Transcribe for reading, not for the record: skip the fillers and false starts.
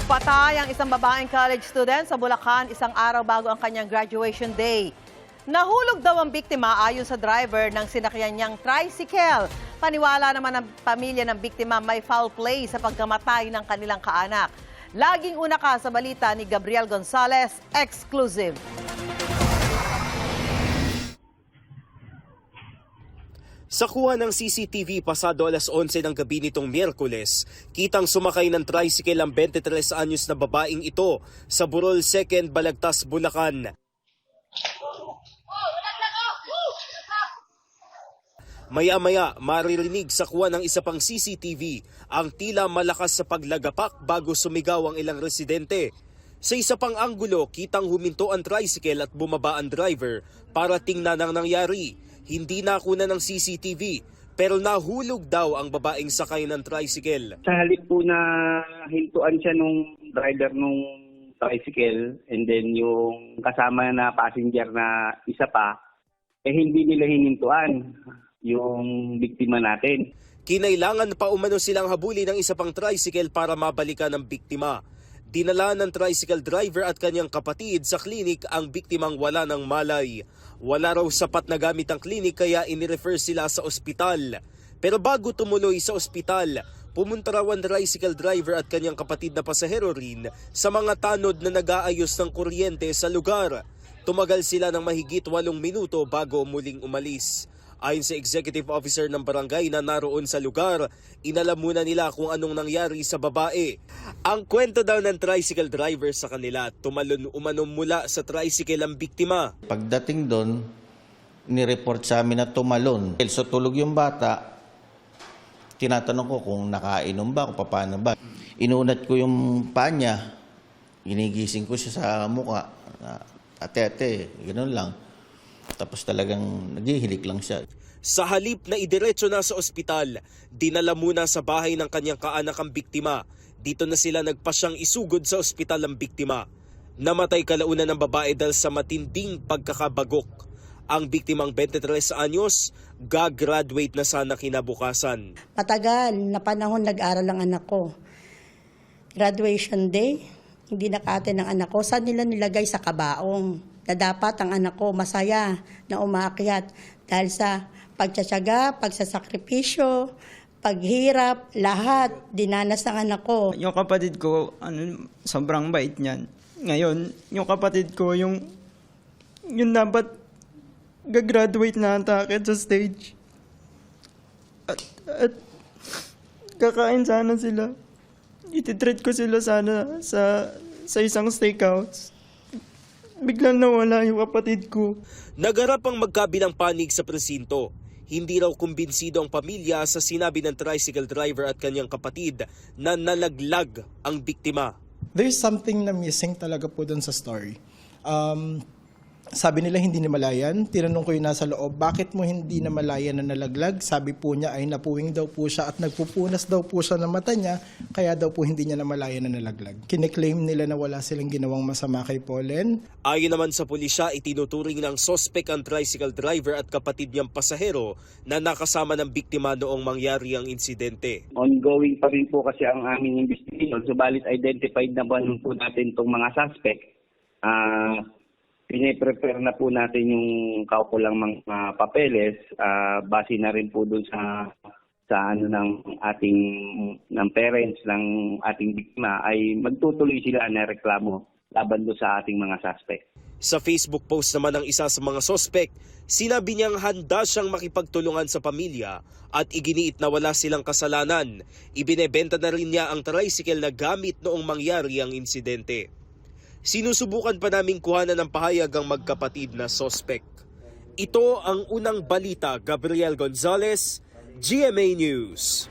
Patay ang isang babaeng college student sa Bulacan isang araw bago ang kanyang graduation day. Nahulog daw ang biktima ayon sa driver ng sinakyan niyang tricycle. Paniwala naman ng pamilya ng biktima may foul play sa pagkamatay ng kanilang kaanak. Laging una ka sa balita ni Gabriel Gonzalez, exclusive. Sa kuha ng CCTV pasado alas 11 ng gabi nitong Miyerkules, kitang sumakay ng tricycle ang 23 anyos na babaeng ito sa Burol 2nd, Balagtas, Bulacan. Maya-maya, maririnig sa kuha ng isa pang CCTV ang tila malakas sa paglagapak bago sumigaw ang ilang residente. Sa isa pang anggulo, kitang huminto ang tricycle at bumaba ang driver para tingnan ang nangyari. Hindi nakuna ng CCTV pero nahulog daw ang babaeng sakay ng tricycle. Sa halip po na hintuan siya nung driver nung tricycle and then yung kasama na passenger na isa pa, hindi nila hinintuan yung biktima natin. Kinailangan pa umano silang habulin ng isa pang tricycle para mabalikan ang biktima. Dinala ng tricycle driver at kanyang kapatid sa klinik ang biktimang wala ng malay. Wala raw sapat na gamit ang klinik kaya inirefer sila sa ospital. Pero bago tumuloy sa ospital, pumunta raw ang tricycle driver at kanyang kapatid na pasahero rin sa mga tanod na nag-aayos ng kuryente sa lugar. Tumagal sila ng mahigit 8 minuto bago muling umalis. Ayon sa executive officer ng barangay na naroon sa lugar, inalam muna nila kung anong nangyari sa babae. Ang kwento daw ng tricycle driver sa kanila, tumalon umano mula sa tricycle ang biktima. Pagdating doon, nireport sa amin na tumalon. So tulog yung bata, tinatanong ko kung nakainom ba, kung paano ba. Inunat ko yung paa niya, ginigising ko siya sa mukha. Ate, ganoon lang. Tapos talagang naghihilik lang siya. Sa halip na idiretso na sa ospital, dinala muna sa bahay ng kanyang kaanak ang biktima. Dito na sila nagpasyang isugod sa ospital ang biktima. Namatay kalaunan ng babae dahil sa matinding pagkakabagok. Ang biktimang 23 anyos, gagraduate na sana kinabukasan. Matagal na panahon nag-aral ang anak ko. Graduation day, hindi naka-attend ang anak ko. Saan nila nilagay sa kabaong? Na dapat ang anak ko masaya na umaakyat dahil sa pagtsatsaga, pagsasakripisyo, paghirap, lahat dinanas ng anak ko. Yung kapatid ko, sobrang bait niyan. Ngayon, yung kapatid ko, yung dapat gagraduate na atakit sa stage. At kakain sana sila. Ititreat ko sila sana sa isang steakhouse. Biglang nawala yung kapatid ko. Nagarap ang magkabilang panig sa presinto. Hindi raw kumbinsido ang pamilya sa sinabi ng tricycle driver at kanyang kapatid na nalaglag ang biktima. There's something na missing talaga po dun sa story. Sabi nila hindi namalayan. Tinanong ko yung nasa loob, bakit mo hindi namalayan na nalaglag? Sabi po niya ay napuwing daw po siya at nagpupunas daw po siya ng mata niya, kaya daw po hindi niya namalayan na nalaglag. Kiniklaim nila na wala silang ginawang masama kay Pauline. Ayon naman sa pulisya, itinuturing ng sospek ang tricycle driver at kapatid niyang pasahero na nakasama ng biktima noong mangyari ang insidente. Ongoing pa rin po kasi ang aming investigation, subalit identified na ba po natin itong mga suspect. Pine-prepare na po natin yung kaukulang mga papeles, base na rin po doon sa ng ating ng parents ng ating biktima ay magtutuloy sila na reklamo laban doon sa ating mga suspect. Sa Facebook post naman ng isa sa mga sospek, sinabi niyang handa siyang makipagtulungan sa pamilya at iginiit na wala silang kasalanan. Ibinebenta na rin niya ang tricycle na gamit noong mangyari ang insidente. Sinusubukan pa naming kuhanan ng pahayag ang magkapatid na sospek. Ito ang unang balita. Gabriel Gonzalez, GMA News.